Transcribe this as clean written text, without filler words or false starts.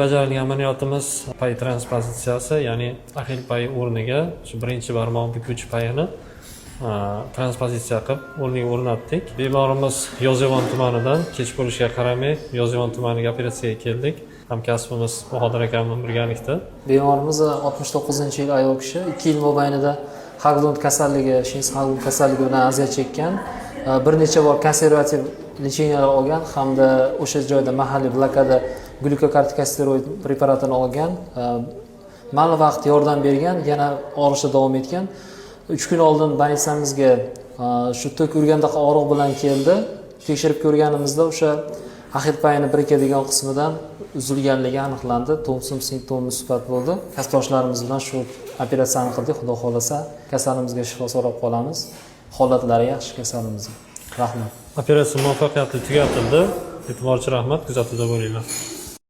bajarilgan amaliyotimiz pay transpozitsiyasi, ya'ni axil pay o'rniga shu birinchi barmoq bukuvchi payini transpozitsiya qilib o'rniga o'rnatdik. Bemorimiz Yozyovon tumanidan kech bo'lishiga qaramay Yozyovon tumaniga operatsiyaga keldik. Hamkasbimiz Bahodir aka bilan birgalikda. Bemorimiz 69-yil ayol kishi 2 yil mobaynida Haglund kasalligi, Shins Haglund kasalligi bilan aziyat chekkan. Bir necha bor konservativ lecheniyalar olgan hamda o'sha joyda mahalliy blokada glyukokortikosteroid preparatini olgan. Ma'lum vaqt yordam bergan, yana og'rishda davom etgan. 3 kun oldin больницамizga shu tok urgandaqa og'riq bilan keldi. Tekshirib ko'rganimizda o'sha axil payini birikadigan qismidan uzilganligi aniqlandi. Tomsin simptomi musbat bo'ldi. Kasbdoshlarimiz bilan shu operatsiyani qildik. Xudo xolasa kasalimizga shifo so'rab qolamiz. Holatlari yaxshi kasalimizning. Rahmat. Operatsiya muvaffaqiyatli tugatildi. E'tiborchi rahmat, kuzatuvda bo'linglar.